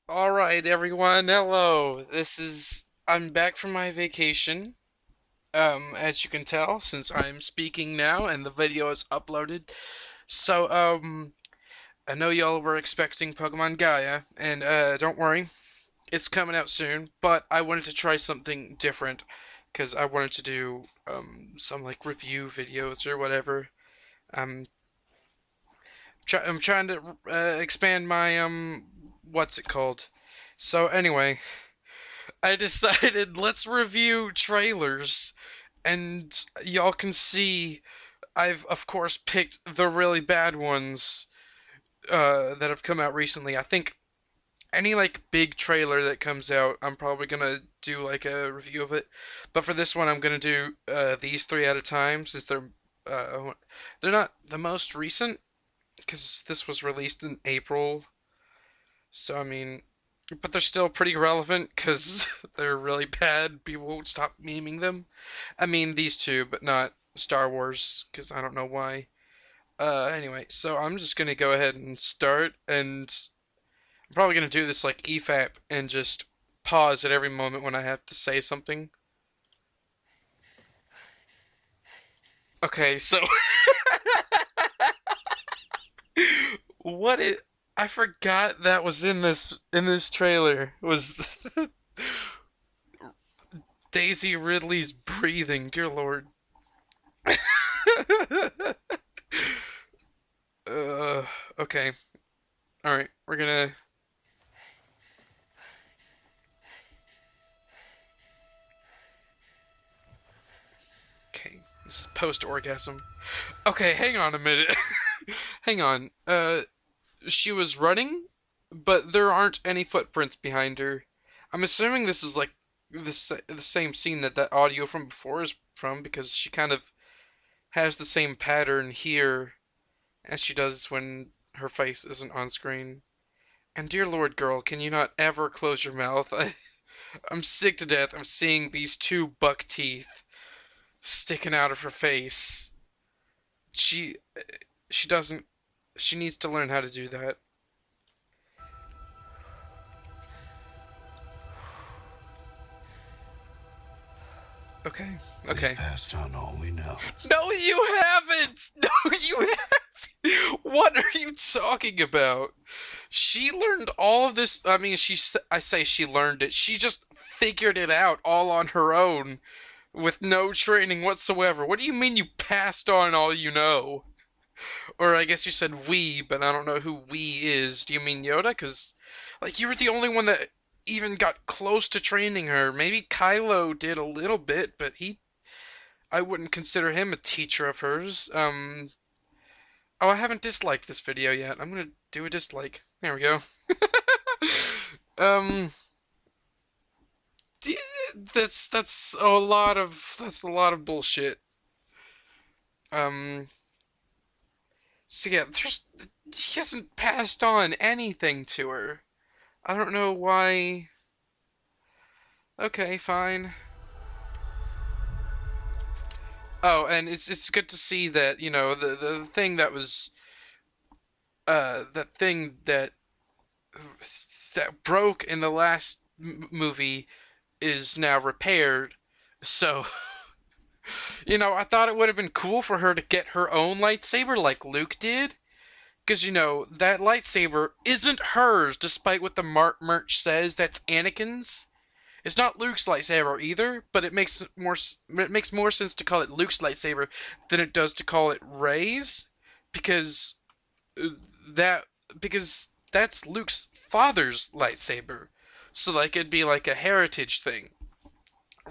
Alright, everyone, hello. I'm back from my vacation, as you can tell, since I'm speaking now and the video is uploaded. So, I know y'all were expecting Pokemon Gaia, and, don't worry, it's coming out soon, but I wanted to try something different, because I wanted to do, some, like, review videos or whatever. Um, I'm trying to, expand my, what's it called? So, anyway. I decided let's review trailers, and y'all can see I've of course picked the really bad ones that have come out recently. I think any like big trailer that comes out, I'm probably gonna do like a review of it. But for this one, I'm gonna do these three at a time since they're not the most recent because this was released in April. So I mean, but they're still pretty relevant because they're really bad. People won't stop memeing them. I mean, these two, but not Star Wars, because I don't know why. Anyway, so I'm just gonna go ahead and start, and I'm probably gonna do this like EFAP and just pause at every moment when I have to say something. Okay, so what it I forgot that was in this trailer was Daisy Ridley's breathing. Dear Lord. uh, okay. All right, we're gonna. Okay, this is post orgasm. Okay, hang on a minute. Hang on. She was running, but there aren't any footprints behind her. I'm assuming this is like the same scene that audio from before is from because she kind of has the same pattern here as she does when her face isn't on screen. And dear Lord, girl, can you not ever close your mouth? I'm sick to death of seeing these two buck teeth sticking out of her face. She she doesn't she needs to learn how to do that. Okay. We've Okay. passed on all we know. No, you haven't. No, you haven't. What are you talking about? She learned all of this. I mean, I say she learned it. She just figured it out all on her own with no training whatsoever. What do you mean you passed on all you know? Or I guess you said we, but I don't know who we is. Do you mean Yoda? Because, like, you were the only one that even got close to training her. Maybe Kylo did a little bit, but I wouldn't consider him a teacher of hers. Oh, I haven't disliked this video yet. I'm gonna do a dislike. There we go. um, that's a lot of bullshit. Um, so yeah, he hasn't passed on anything to her. I don't know why. Okay, fine. Oh, and it's good to see that the thing that was that thing that broke in the last movie is now repaired. So I thought it would have been cool for her to get her own lightsaber like Luke did. Because, that lightsaber isn't hers, despite what the merch says. That's Anakin's. It's not Luke's lightsaber either, but it makes more sense to call it Luke's lightsaber than it does to call it Rey's, because uh, that because that's Luke's father's lightsaber. So like it'd be like a heritage thing.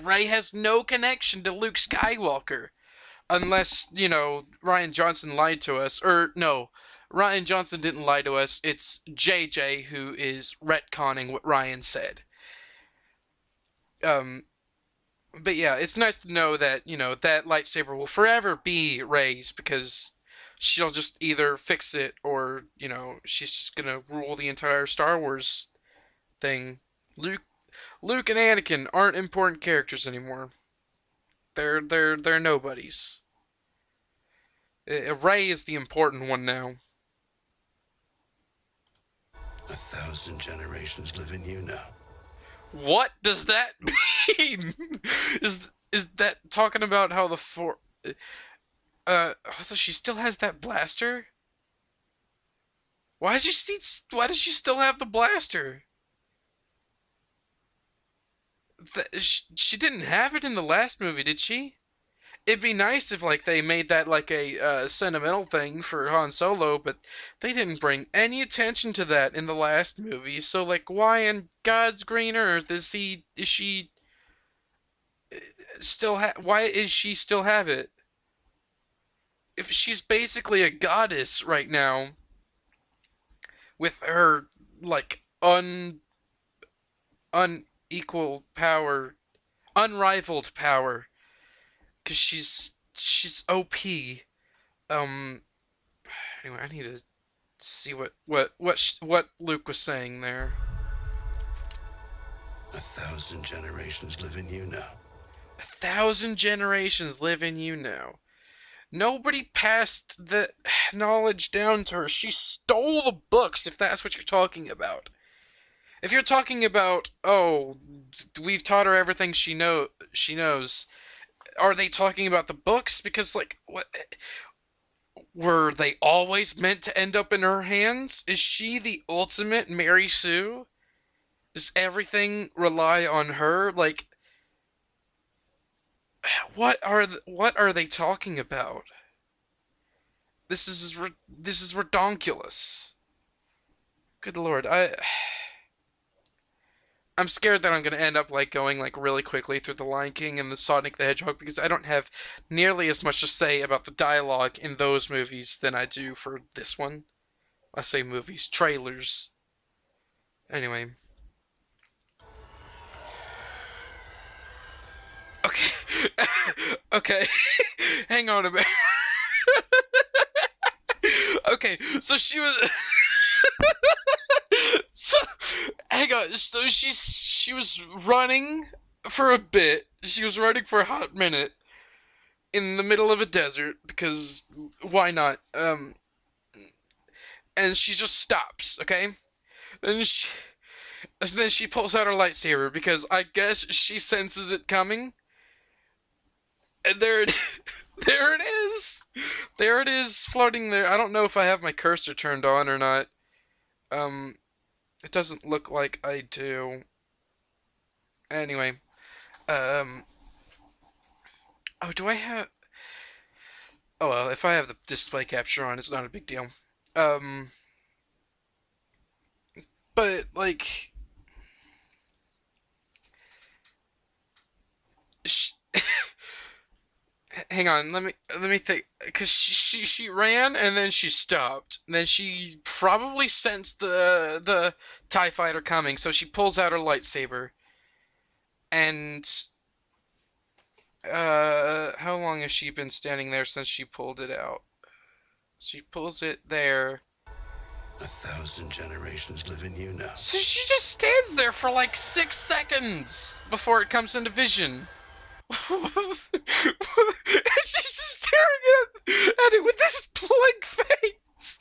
Rey has no connection to Luke Skywalker unless, Rian Johnson lied to us. Or no, Rian Johnson didn't lie to us. It's JJ who is retconning what Ryan said. Um but yeah, it's nice to know that, that lightsaber will forever be Rey's because she'll just either fix it or, she's just gonna rule the entire Star Wars thing. Luke Luke and Anakin aren't important characters anymore. They're nobodies. Rey is the important one now. 1,000 generations live in you now. What does that mean? Is that talking about how the so she still has that blaster? Why does she still have the blaster? She didn't have it in the last movie, did she? It'd be nice if like they made that like a sentimental thing for Han Solo, but they didn't bring any attention to that in the last movie. So like, why in God's green earth is she why is she still have it? If she's basically a goddess right now with her like unequal power, unrivaled power, because she's OP. Um. Anyway, I need to see what Luke was saying there. 1,000 generations live in you now. 1,000 generations live in you now. Nobody passed the knowledge down to her. She stole the books, if that's what you're talking about. If you're talking about, oh, we've taught her everything she knows, are they talking about the books? Because, like, what were they always meant to end up in her hands? Is she the ultimate Mary Sue? Does everything rely on her? Like, what are they talking about? This is redonkulous. Good lord, I'm scared that I'm gonna end up like going like really quickly through the Lion King and the Sonic the Hedgehog because I don't have nearly as much to say about the dialogue in those movies than I do for this one. I say movies, trailers. Anyway. Okay. Okay. Hang on a minute. Okay, so she was so hang on, so she was running for a bit. She was running for a hot minute in the middle of a desert because why not? And she just stops, okay? And then she pulls out her lightsaber because I guess she senses it coming. And there it is. There it is, floating there. I don't know if I have my cursor turned on or not. It doesn't look like I do. Anyway, oh, do I have? Oh well, if I have the display capture on, it's not a big deal. But like, hang on, let me think, because she ran and then she stopped. And then she probably sensed the TIE fighter coming, so she pulls out her lightsaber. And how long has she been standing there since she pulled it out? She pulls it there. 1,000 generations live in you now. So she just stands there for like 6 seconds before it comes into vision. She's just staring at it with this blank face.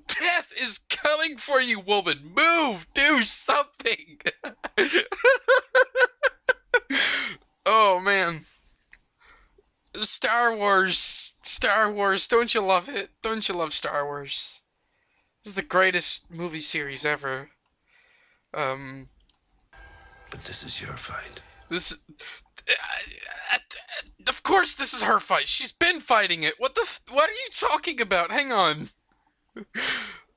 Death is coming for you, woman. Move, do something. Oh man. Star Wars. Don't you love it? Don't you love Star Wars? This is the greatest movie series ever. But this is your fight. This, of course, this is her fight. She's been fighting it. What are you talking about? Hang on.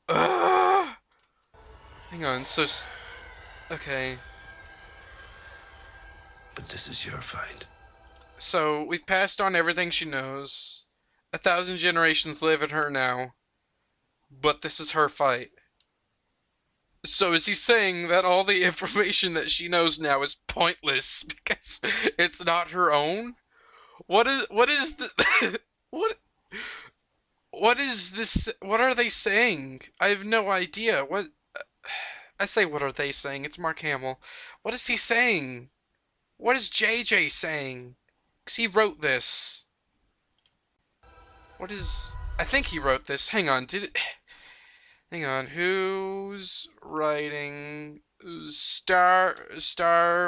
Hang on. So, okay. But this is your fight. So we've passed on everything she knows. 1,000 generations live in her now. But this is her fight. So is he saying that all the information that she knows now is pointless because it's not her own? What is the what is this? What are they saying? I have no idea. What I say? What are they saying? It's Mark Hamill. What is he saying? What is JJ saying? Because he wrote this. What is? I think he wrote this. Hang on. Did it? Hang on, who's writing Star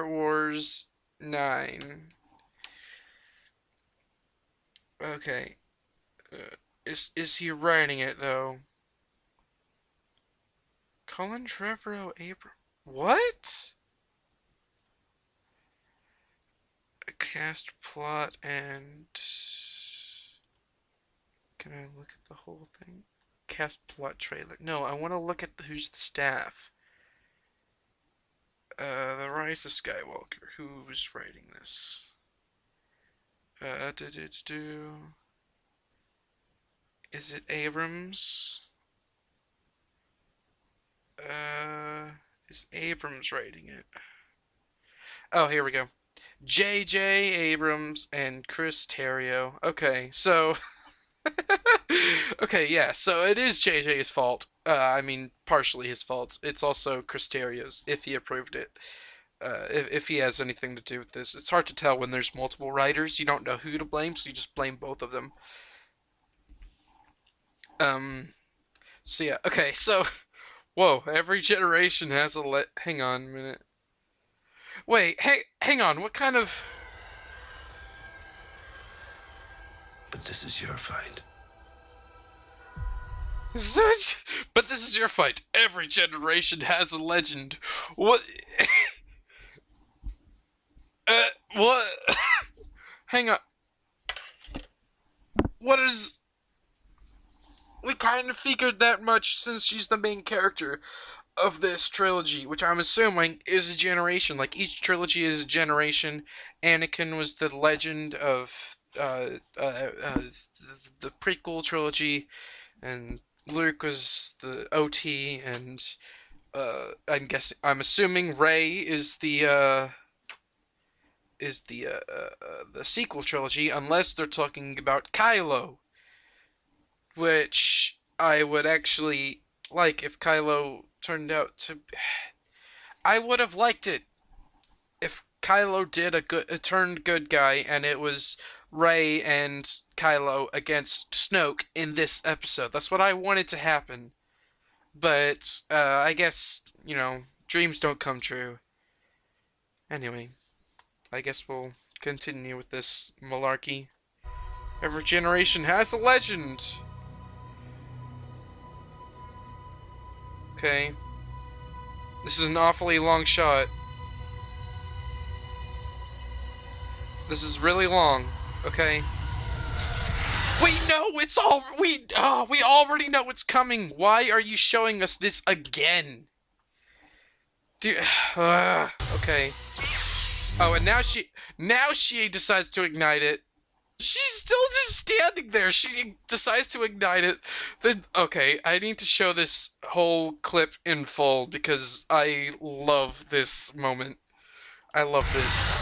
Wars 9? Okay. Is he writing it though? Colin Trevorrow Abram. What? A cast plot and can I look at the whole thing? Cast plot trailer. No, I want to look at who's the staff. The Rise of Skywalker. Who's writing this? Is it Abrams? Is Abrams writing it? Oh, here we go. J.J. Abrams and Chris Terrio. Okay, so okay, yeah, so it is JJ's fault. I mean, partially his fault. It's also Chris Terrio's, if he approved it. If he has anything to do with this. It's hard to tell when there's multiple writers. You don't know who to blame, so you just blame both of them. So yeah, okay, so, whoa, every generation has a hang on a minute. Wait, hey, hang on, what kind of... But this is your fight. But this is your fight. Every generation has a legend. What? What? Hang on. What is... We kind of figured that much since she's the main character of this trilogy, which I'm assuming is a generation. Like, each trilogy is a generation. Anakin was the legend of the prequel trilogy, and Luke was the OT, and I'm assuming Rey is the sequel trilogy, unless they're talking about Kylo, which I would actually like if Kylo turned out to. I would have liked it if Kylo did a turned good guy, and it was Rey and Kylo against Snoke in this episode. That's what I wanted to happen. But I guess, dreams don't come true. Anyway, I guess we'll continue with this malarkey. Every generation has a legend. Okay. This is an awfully long shot. This is really long. Okay. Wait, no, it's all we already know what's coming. Why are you showing us this again? Dude, okay. Oh, and now she decides to ignite it. She's still just standing there. She decides to ignite it. Then, okay, I need to show this whole clip in full because I love this moment. I love this.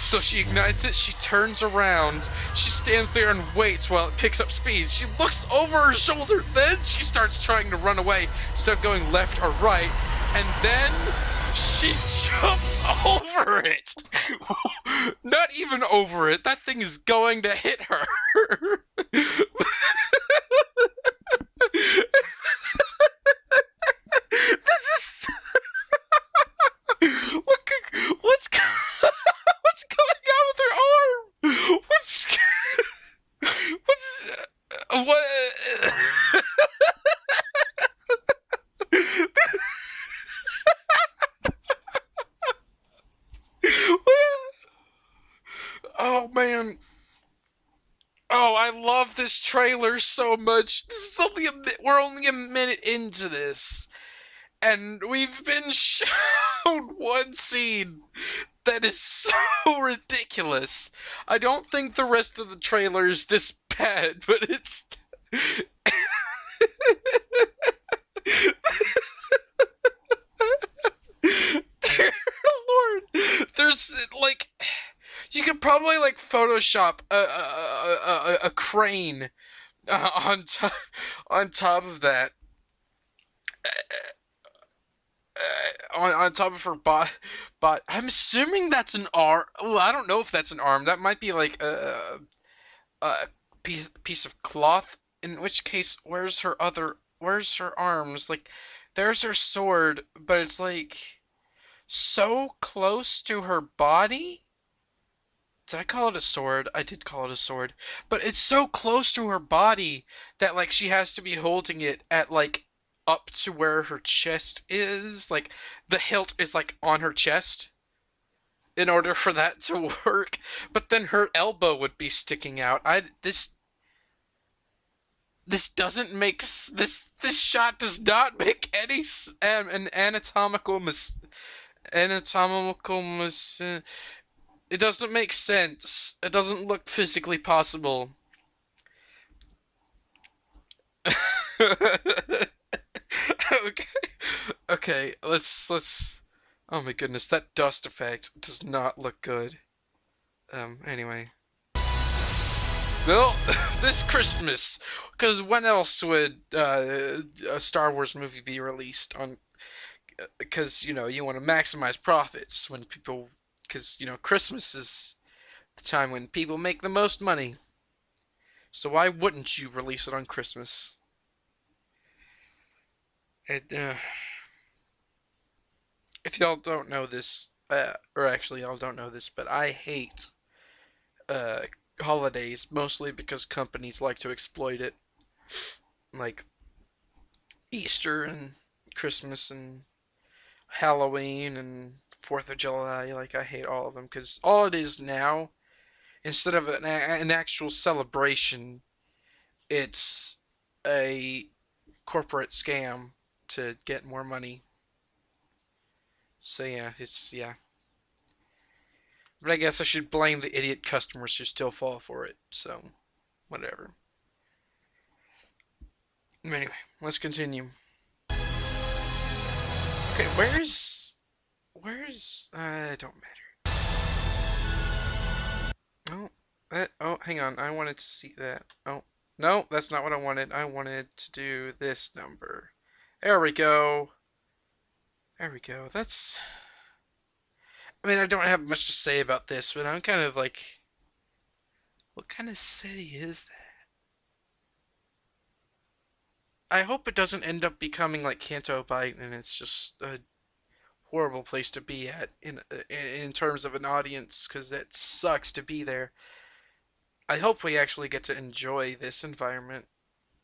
So she ignites it, she turns around, she stands there and waits while it picks up speed. She looks over her shoulder, then she starts trying to run away instead of going left or right, and then she jumps over it. Not even over it, that thing is going to hit her. This is... What's going on with her arm? What? Oh man. Oh, I love this trailer so much. This is we're only a minute into this, and we've been shown one scene that is so ridiculous. I don't think the rest of the trailer is this bad, but it's... Dear Lord, there's, like... You could probably, like, Photoshop a crane on top of that. On top of her bot. I'm assuming that's an arm. Well, I don't know if that's an arm. That might be like a piece of cloth. In which case, where's her other where's her arms? Like, there's her sword, but it's like so close to her body. Did I call it a sword? I did call it a sword. But it's so close to her body that, like, she has to be holding it at, like, up to where her chest is. Like, the hilt is, like, on her chest in order for that to work. But then her elbow would be sticking out. This doesn't make this shot does not make any an anatomical mis it doesn't make sense. It doesn't look physically possible. Okay. Okay, let's oh my goodness, that dust effect does not look good. Anyway. Well, this Christmas, because when else would a Star Wars movie be released on? Because you want to maximize profits when people, because Christmas is the time when people make the most money. So why wouldn't you release it on Christmas? It, if y'all don't know this, or actually y'all don't know this, but I hate uh, holidays mostly because companies like to exploit it, like Easter and Christmas and Halloween and 4th of July. Like, I hate all of them because all it is now, instead of an actual celebration, it's a corporate scam to get more money. So yeah. But I guess I should blame the idiot customers who still fall for it. So, whatever. Anyway, let's continue. Okay, where's it don't matter. Oh, hang on. I wanted to see that. Oh, no, that's not what I wanted. I wanted to do this number. There we go. There we go. I mean, I don't have much to say about this, but I'm kind of like, what kind of city is that? I hope it doesn't end up becoming like Canto Bight and it's just a horrible place to be at in terms of an audience, because that sucks to be there. I hope we actually get to enjoy this environment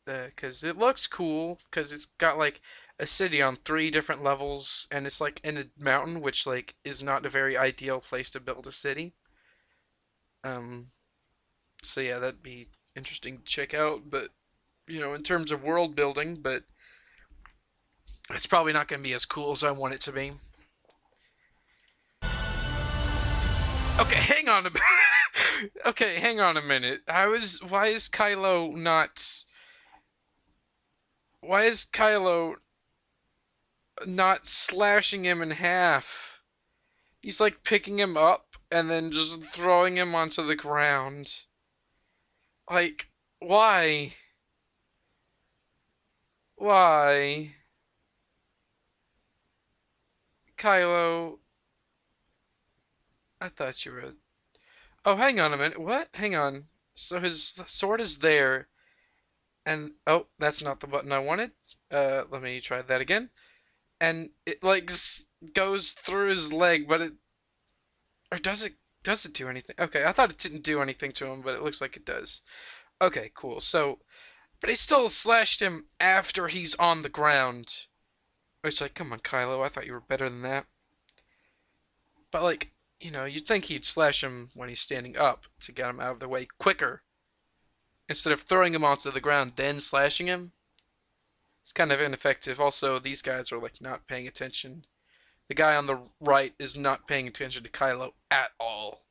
because it looks cool, because it's got like a city on 3 different levels and it's like in a mountain, which like is not a very ideal place to build a city. Um, so yeah, that'd be interesting to check out, but in terms of world building, but it's probably not going to be as cool as I want it to be. Okay, hang on a okay, hang on a minute. Why is Kylo not slashing him in half? He's like picking him up and then just throwing him onto the ground. Like, why? Why? Kylo, I thought you were. Oh, hang on a minute. What? Hang on. So his sword is there, and oh, that's not the button I wanted. Let me try that again. And it like goes through his leg, but it or does it do anything? Okay, I thought it didn't do anything to him, but it looks like it does. Okay, cool. So, but he still slashed him after he's on the ground. It's like, come on, Kylo, I thought you were better than that. But like, you'd think he'd slash him when he's standing up to get him out of the way quicker, instead of throwing him onto the ground then slashing him. It's kind of ineffective. Also, these guys are like not paying attention. The guy on the right is not paying attention to Kylo at all.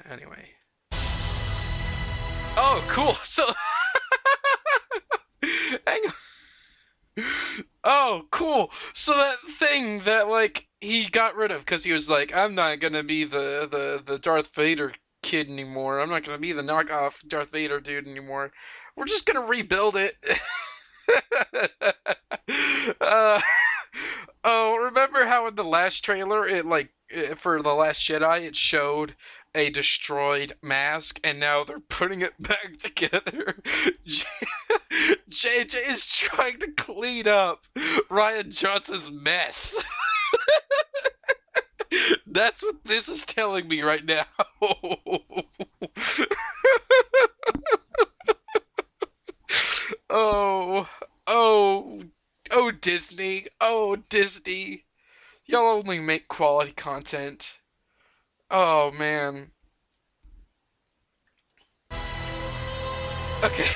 Anyway. Oh, cool. So, hang on. Oh, cool. So that thing that like he got rid of because he was like, I'm not gonna be the Darth Vader kid anymore. I'm not gonna be the knockoff Darth Vader dude anymore. We're just gonna rebuild it. uh, oh, remember how in the last trailer for the Last Jedi it showed a destroyed mask, and now they're putting it back together. JJ is trying to clean up Ryan Johnson's mess. That's what this is telling me right now. Oh, oh, oh, Disney. Oh, Disney. Y'all only make quality content. Oh, man. Okay.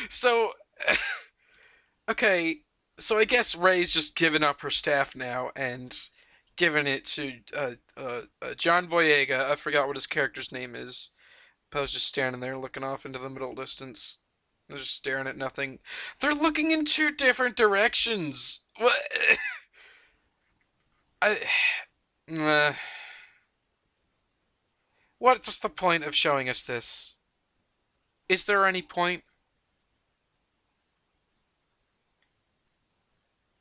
So, okay. So I guess Ray's just given up her staff now and given it to John Boyega. I forgot what his character's name is. Poe's just standing there looking off into the middle distance. They're just staring at nothing. They're looking in two different directions. What? I. What's the point of showing us this? Is there any point?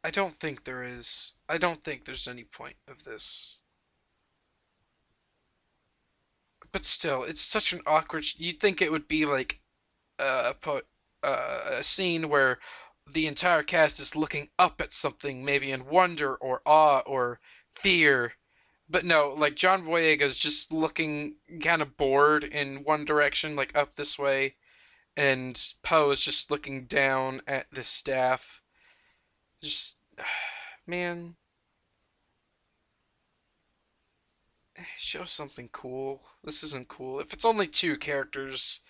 I don't think there is. I don't think there's any point of this. But still, it's such an awkward. You'd think it would be like a scene where the entire cast is looking up at something, maybe in wonder or awe or fear. But no, like John Boyega's just looking kind of bored in one direction, like up this way, and Poe is just looking down at the staff. Just, man, show something cool. This isn't cool. If it's only two characters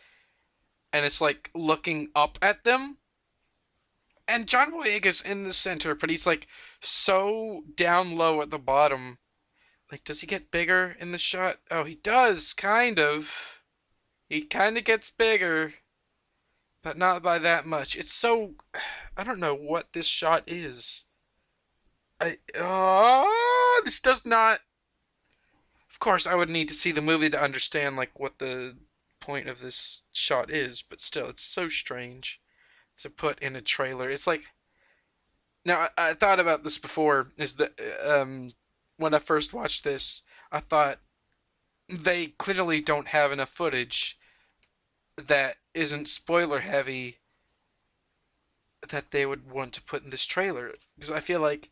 and it's like looking up at them, and John Boyega's in the center, but he's like so down low at the bottom. Like, does he get bigger in the shot? Oh, he does, kind of. He kind of gets bigger, but not by that much. It's so. I don't know what this shot is. This does not. Of course, I would need to see the movie to understand, like, what the point of this shot is, but still, it's so strange to put in a trailer. It's like. Now, I thought about this before, is that, when I first watched this, I thought they clearly don't have enough footage that isn't spoiler heavy that they would want to put in this trailer. Because I feel like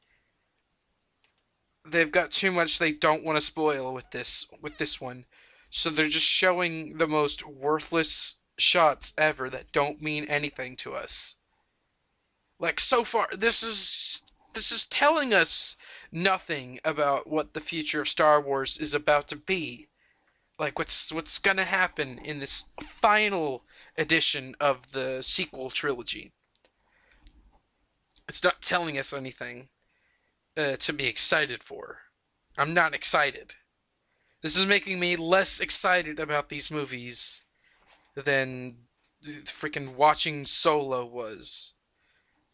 they've got too much they don't want to spoil with this one. So they're just showing the most worthless shots ever that don't mean anything to us. Like so far, this is telling us nothing about what the future of Star Wars is about to be. Like what's gonna happen in this final edition of the sequel trilogy. It's not telling us anything to be excited for. I'm not excited. This is making me less excited about these movies than freaking watching Solo was,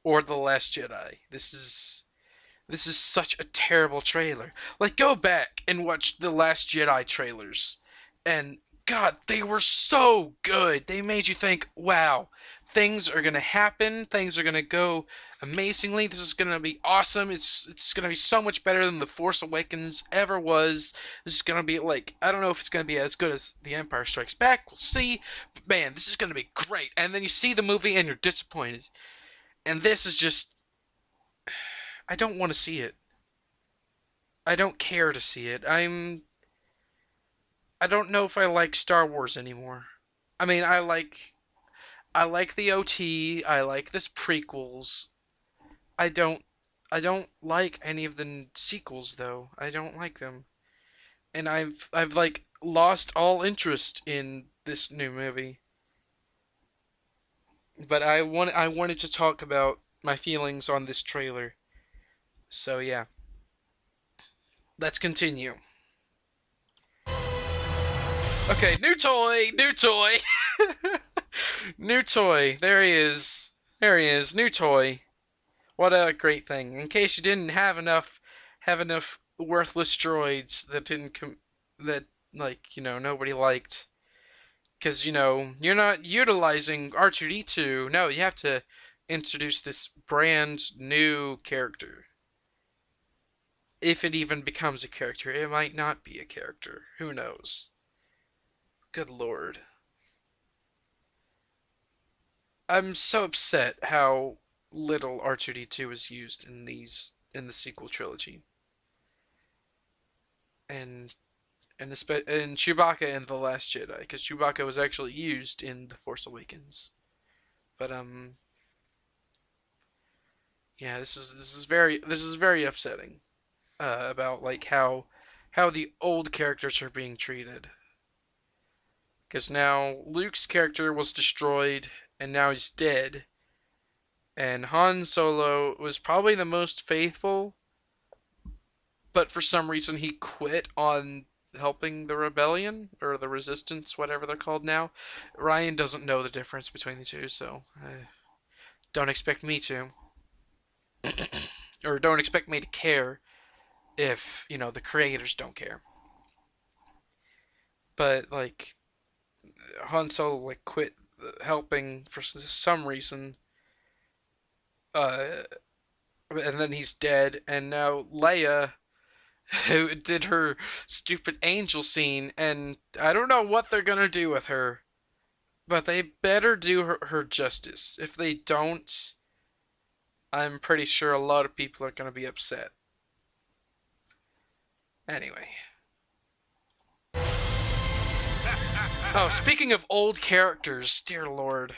or The Last Jedi. This is such a terrible trailer. Like, go back and watch the Last Jedi trailers. And, God, they were so good. They made you think, wow, things are going to happen. Things are going to go amazingly. This is going to be awesome. It's going to be so much better than The Force Awakens ever was. This is going to be, like, I don't know if it's going to be as good as The Empire Strikes Back. We'll see. But, man, this is going to be great. And then you see the movie and you're disappointed. And this is just... I don't want to see it. I don't care to see it. I don't know if I like Star Wars anymore. I mean, I like the OT, I like this prequels. I don't I don't like any of the sequels though. I don't like them. And I've like lost all interest in this new movie. But I wanted to talk about my feelings on this trailer. So yeah, let's continue. Okay, new toy, new toy, new toy. There he is. There he is. New toy. What a great thing. In case you didn't have enough worthless droids that didn't that like nobody liked, because you're not utilizing R2D2. No, you have to introduce this brand new character. If it even becomes a character, it might not be a character. Who knows? Good lord. I'm so upset how little R2D2 is used in the sequel trilogy. And and Chewbacca in The Last Jedi, because Chewbacca was actually used in The Force Awakens. But yeah, this is very upsetting about like how the old characters are being treated. Because now Luke's character was destroyed, and now he's dead. And Han Solo was probably the most faithful, but for some reason he quit on helping the rebellion or the resistance, whatever they're called now. Ryan doesn't know the difference between the two, so don't expect me to, or don't expect me to care if the creators don't care. But like Han Solo like quit helping for some reason, uh, and then he's dead, and now Leia who did her stupid angel scene, and I don't know what they're gonna do with her, but they better do her justice. If they don't, I'm pretty sure a lot of people are gonna be upset. Anyway. Oh, speaking of old characters, dear lord.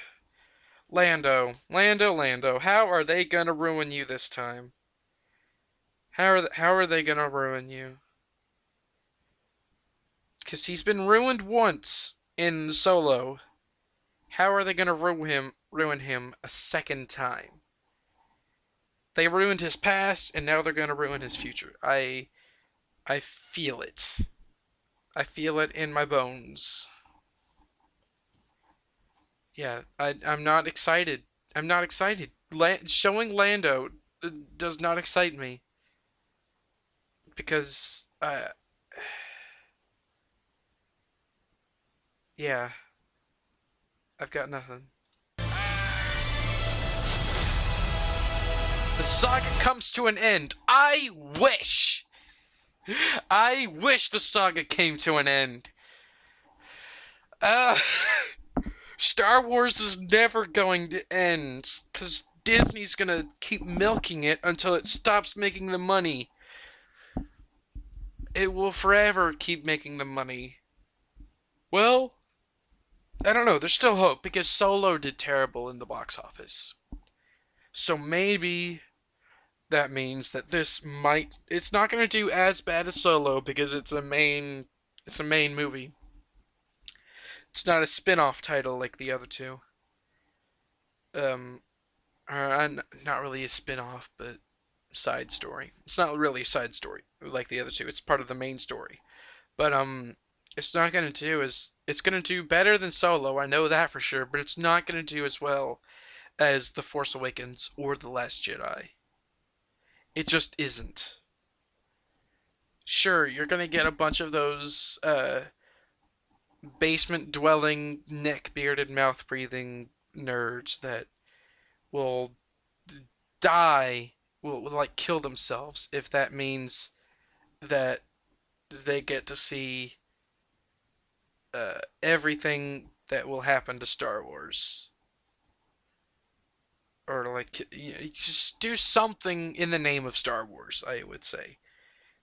Lando, how are they gonna ruin you this time? How are they gonna ruin you? Because he's been ruined once in Solo. How are they gonna ruin him a second time? They ruined his past, and now they're gonna ruin his future. I feel it. I feel it in my bones. Yeah, I'm not excited. I'm not excited. Showing Lando does not excite me because yeah, I've got nothing. The saga comes to an end. I wish the saga came to an end. Uh, Star Wars is never going to end because Disney's gonna keep milking it until it stops making the money. It will forever keep making the money. Well, I don't know. There's still hope because Solo did terrible in the box office. So maybe that means that it's not going to do as bad as Solo because it's a main movie. It's not a spin-off title like the other two. Um not really a spin-off, but side story. It's not really a side story like the other two. It's part of the main story. But it's not going to do as it's going to do better than Solo. I know that for sure, but it's not going to do as well as The Force Awakens or The Last Jedi. It just isn't. Sure, you're going to get a bunch of those basement dwelling, neck bearded, mouth breathing nerds that will die, will like kill themselves if that means that they get to see everything that will happen to Star Wars. Or like just do something in the name of Star Wars, I would say.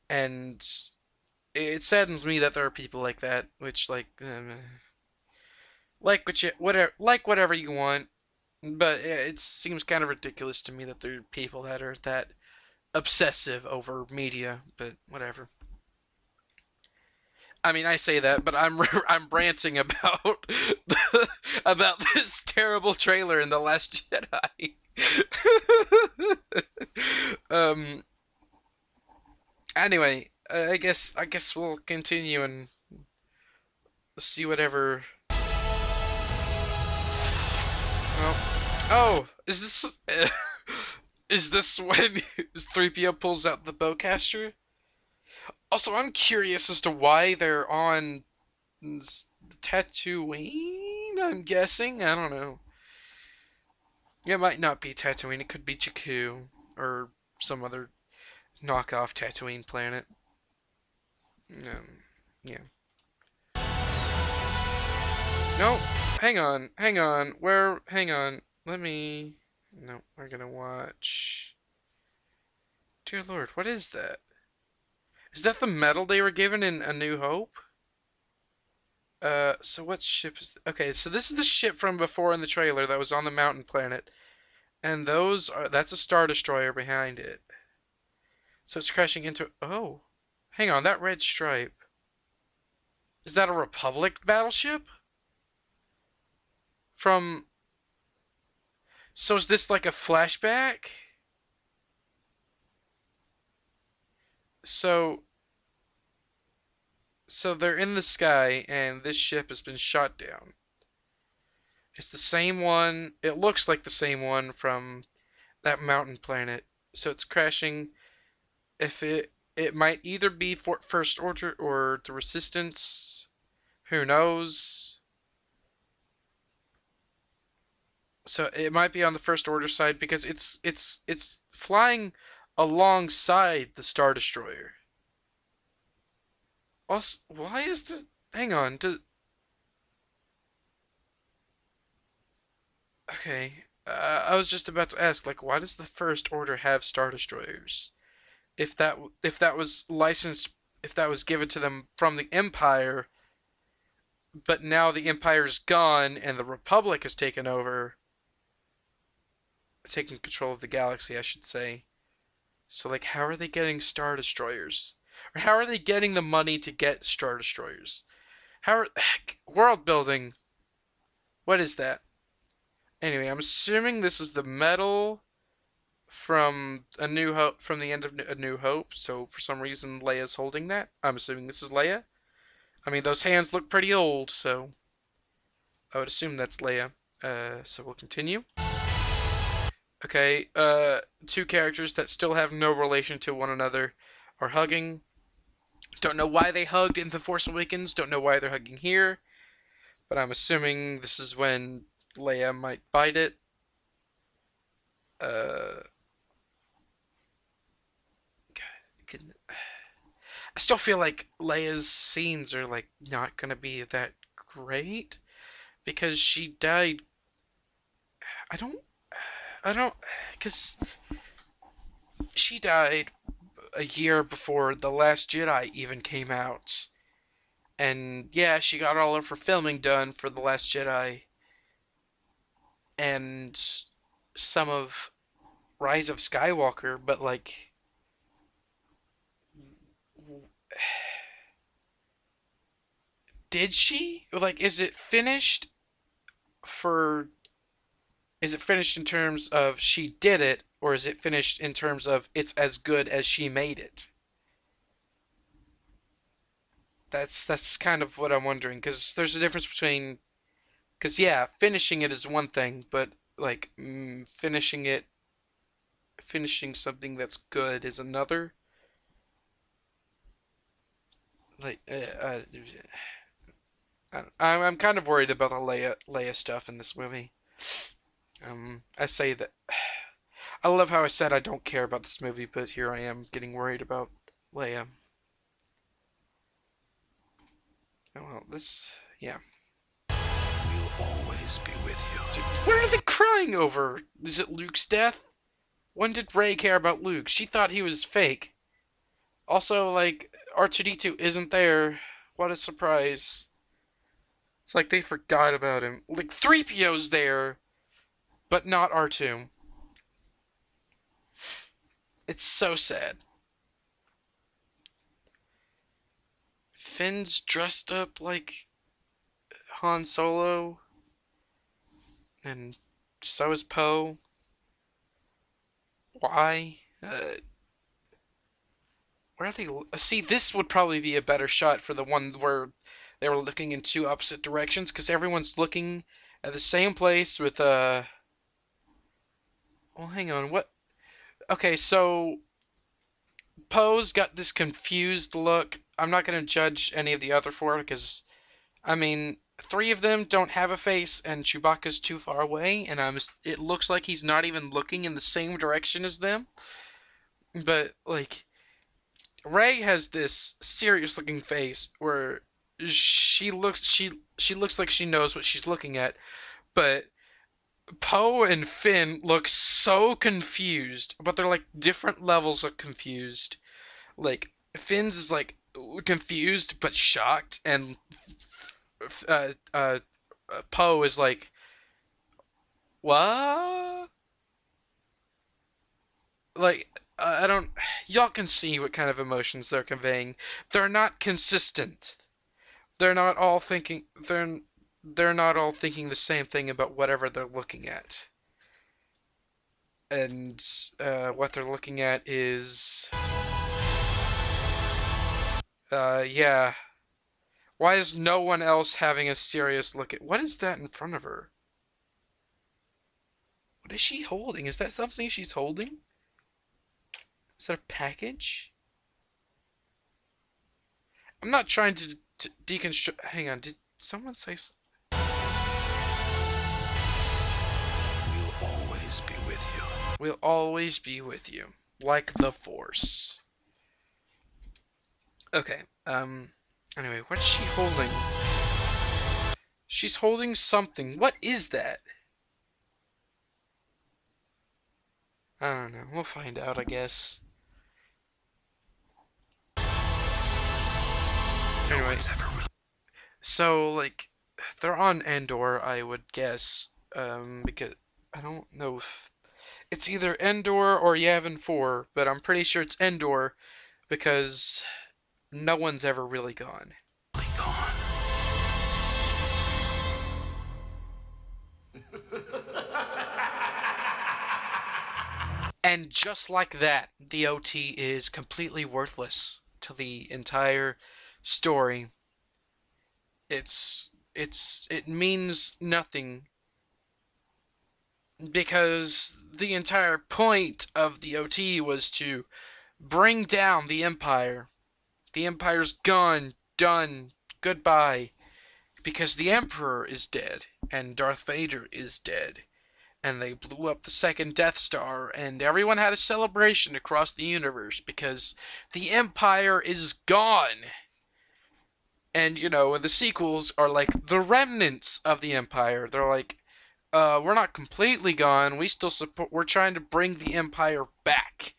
And it saddens me that there are people like that, which whatever you want, but it seems kind of ridiculous to me that there are people that are that obsessive over media, but whatever. I mean, I say that, but I'm ranting about about this terrible trailer in The Last Jedi. um. Anyway, I guess we'll continue and see whatever. Oh, is this is this when 3PO pulls out the bowcaster? Also, I'm curious as to why they're on Tatooine. I'm guessing. I don't know. It might not be Tatooine. It could be Jakku or some other knockoff Tatooine planet. Yeah. No, hang on, hang on. Where? Hang on. Let me. No, we're gonna watch. Dear Lord, what is that? Is that the medal they were given in A New Hope? So what ship is? Okay, so this is the ship from before in the trailer that was on the mountain planet, and that's a Star Destroyer behind it. So it's crashing into. Oh, hang on, that red stripe. Is that a Republic battleship? From. So is this like a flashback? So So they're in the sky, and this ship has been shot down. It's the same one. It looks like the same one from that mountain planet. So it's crashing. If it might either be for First Order or the Resistance. Who knows? So it might be on the First Order side because it's flying alongside the Star Destroyer. Also, why is the hang on? Okay. I was just about to ask, like, why does the First Order have Star Destroyers? If that was licensed, if that was given to them from the Empire, but now the Empire's gone and the Republic has taken over, taking control of the galaxy, I should say. So, like, how are they getting Star Destroyers? Or how are they getting the money to get Star Destroyers? How are world building? What is that? Anyway, I'm assuming this is the medal from A New Hope, from the end of A New Hope. So for some reason, Leia's holding that. I'm assuming this is Leia. I mean, those hands look pretty old, so I would assume that's Leia. So we'll continue. Okay, two characters that still have no relation to one another are hugging. Don't know why they hugged in The Force Awakens. Don't know why they're hugging here. But I'm assuming this is when Leia might bite it. Uh, I still feel like Leia's scenes are like not gonna be that great because she died. I don't, I don't, because she died a year before The Last Jedi even came out. And yeah, she got all of her filming done for The Last Jedi and some of Rise of Skywalker, but like, did she? Like, for is it finished in terms of she did it, or is it finished in terms of it's as good as she made it? That's kind of what I'm wondering, because there's a difference between, because yeah, finishing it is one thing, but like finishing something that's good is another. Like, I'm kind of worried about the Leia stuff in this movie. I say that I love how I said I don't care about this movie, but here I am getting worried about Leia. Oh, well, yeah. We'll always be with you. What are they crying over? Is it Luke's death? When did Rey care about Luke? She thought he was fake. Also, like, R2D2 isn't there. What a surprise. It's like they forgot about him. Like, 3PO's there, but not R2. It's so sad. Finn's dressed up like Han Solo, and so is Poe. Why? Where are they? See, this would probably be a better shot for the one where they were looking in two opposite directions, because everyone's looking at the same place with Well, hang on. What? Okay, so Poe's got this confused look. I'm not gonna judge any of the other four because, I mean, three of them don't have a face, and Chewbacca's too far away, and it looks like he's not even looking in the same direction as them. But like, Rey has this serious looking face where she She looks like she knows what she's looking at, but Poe and Finn look so confused, but they're like different levels of confused. Like Finn's is like confused but shocked, and uh, uh, Poe is like, what? Like I don't. Y'all can see what kind of emotions they're conveying. They're not consistent. They're not all thinking. They're not all thinking the same thing about whatever they're looking at. And what they're looking at is, yeah. Why is no one else having a serious look at what is that in front of her? What is she holding? Is that something she's holding? Is that a package? I'm not trying to deconstruct. Hang on, did someone say something? We'll always be with you. We'll always be with you, like the Force. Okay. Anyway, what is she holding? She's holding something. What is that? I don't know. We'll find out, I guess. Anyway, so like they're on Endor, I would guess, because I don't know if it's either Endor or Yavin 4, but I'm pretty sure it's Endor because no one's ever really gone. And just like that, the OT is completely worthless to the entire story. It means nothing because the entire point of the OT was to bring down the Empire. The Empire's gone, done, goodbye, because the Emperor is dead and Darth Vader is dead. And they blew up the second Death Star, and everyone had a celebration across the universe because the Empire is gone. And, you know, the sequels are like the remnants of the Empire. They're like, we're not completely gone. We still support. We're trying to bring the Empire back,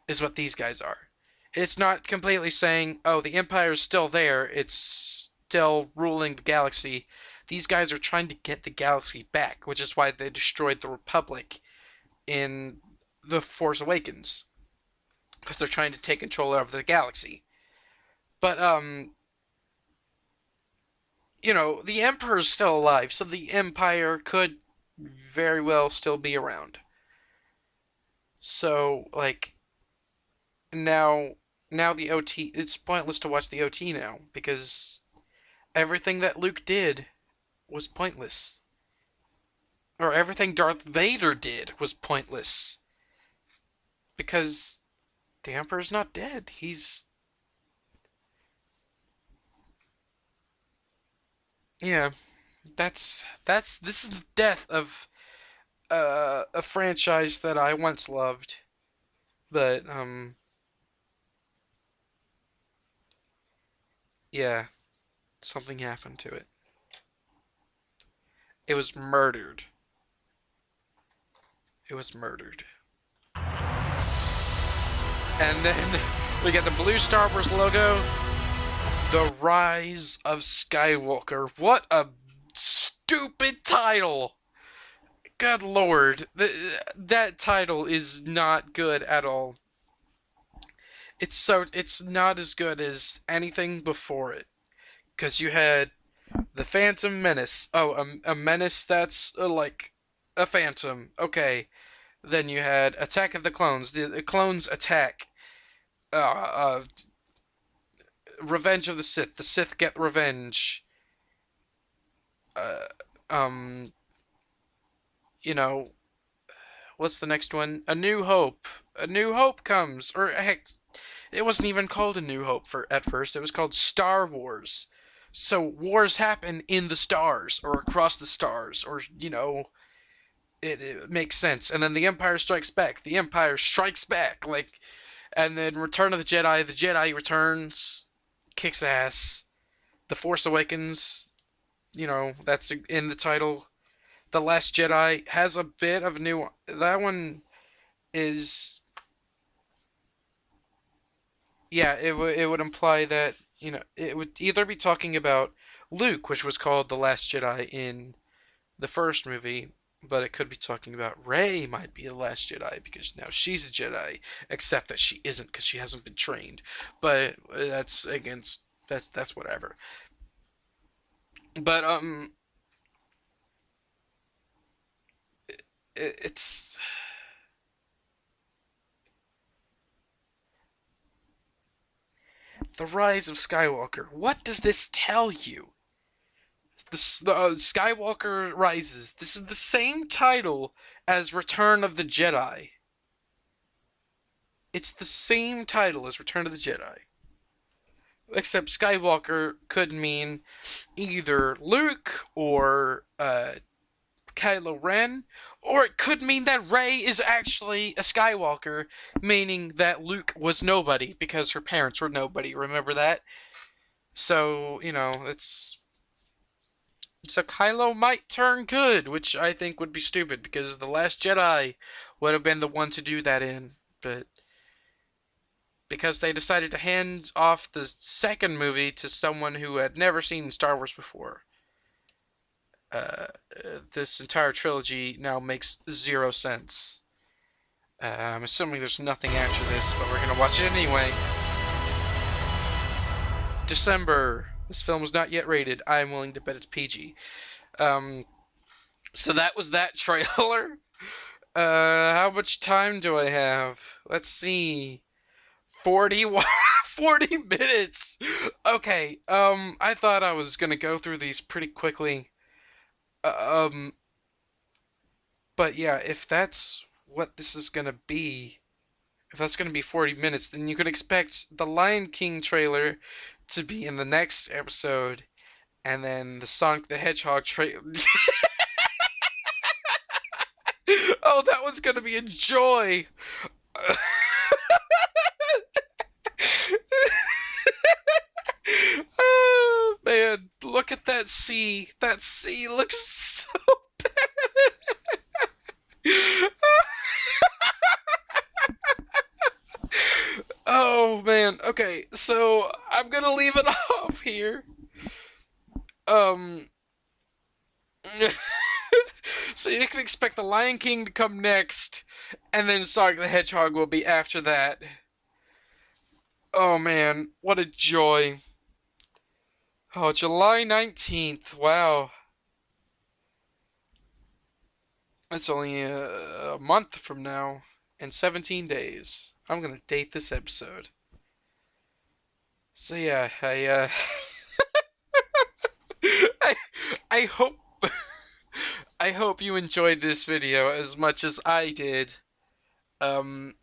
is what these guys are. It's not completely saying, oh, the Empire's still there. It's still ruling the galaxy. These guys are trying to get the galaxy back, which is why they destroyed the Republic in The Force Awakens. Because they're trying to take control of the galaxy. But, you know, the Emperor's still alive, so the Empire could very well still be around. So, like, now the OT, it's pointless to watch the OT now, because everything that Luke did was pointless. Or everything Darth Vader did was pointless. Because the Emperor's not dead. He's... Yeah, this is the death of a franchise that I once loved. But, yeah, something happened to it. It was murdered. It was murdered. And then we get the blue Star Wars logo. The Rise of Skywalker. What a stupid title! Good lord. That title is not good at all. It's not as good as anything before it. Because you had the Phantom Menace. Oh, a menace that's like a phantom. Okay. Then you had Attack of the Clones. The clones attack. Revenge of the Sith. The Sith get revenge. Uh, um, you know, what's the next one? A New Hope. A New Hope comes. Or heck, it wasn't even called A New Hope at first. It was called Star Wars. So wars happen in the stars or across the stars, or you know, it makes sense. And then the Empire Strikes Back. The Empire strikes back, like, and then Return of the Jedi. The Jedi returns, kicks ass. The Force Awakens. that's in the title. The Last Jedi has a bit of new. That one is, yeah. It would imply that it would either be talking about Luke, which was called the Last Jedi in the first movie, but it could be talking about Rey might be the last Jedi because now she's a Jedi, except that she isn't because she hasn't been trained. But that's whatever. But it's the Rise of Skywalker. What does this tell you? The Skywalker Rises. This is the same title as Return of the Jedi. It's the same title as Return of the Jedi. Except Skywalker could mean either Luke or Kylo Ren, or it could mean that Rey is actually a Skywalker, meaning that Luke was nobody because her parents were nobody. Remember that? So, so Kylo might turn good, which I think would be stupid because The Last Jedi would have been the one to do that in. But because they decided to hand off the second movie to someone who had never seen Star Wars before, uh, this entire trilogy now makes zero sense. I'm assuming there's nothing after this, but we're gonna watch it anyway. December. This film was not yet rated. I'm willing to bet it's PG. So that was that trailer. How much time do I have? Let's see. 40 40 minutes. Okay. I thought I was gonna go through these pretty quickly. Um, but yeah, if that's what this is gonna be, if that's gonna be 40 minutes, then you could expect the Lion King trailer to be in the next episode, and then the Sonic the Hedgehog trailer. Oh, that one's gonna be a joy. Oh man, look at that sea. That sea looks so bad. Oh man. Okay, so I'm gonna leave it off here. Um. So you can expect the Lion King to come next, and then Sonic the Hedgehog will be after that. Oh man, what a joy. Oh, July 19th. Wow. That's only a month from now and 17 days. I'm going to date this episode. So yeah, I I hope I hope you enjoyed this video as much as I did. Um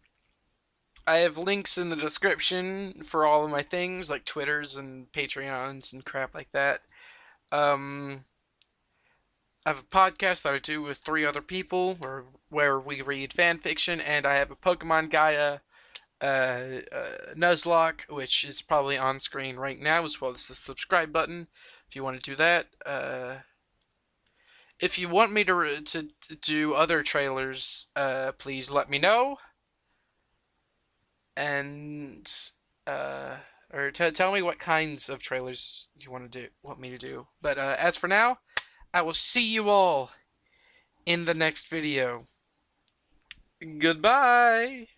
I have links in the description for all of my things like Twitters and Patreons and crap like that. Um I have a podcast that I do with 3 other people where we read fan fiction, and I have a Pokemon Gaia Nuzlocke, which is probably on screen right now, as well as the subscribe button if you want to do that. If you want me to do other trailers, please let me know, and or tell me what kinds of trailers you want me to do. But as for now, I will see you all in the next video. Goodbye!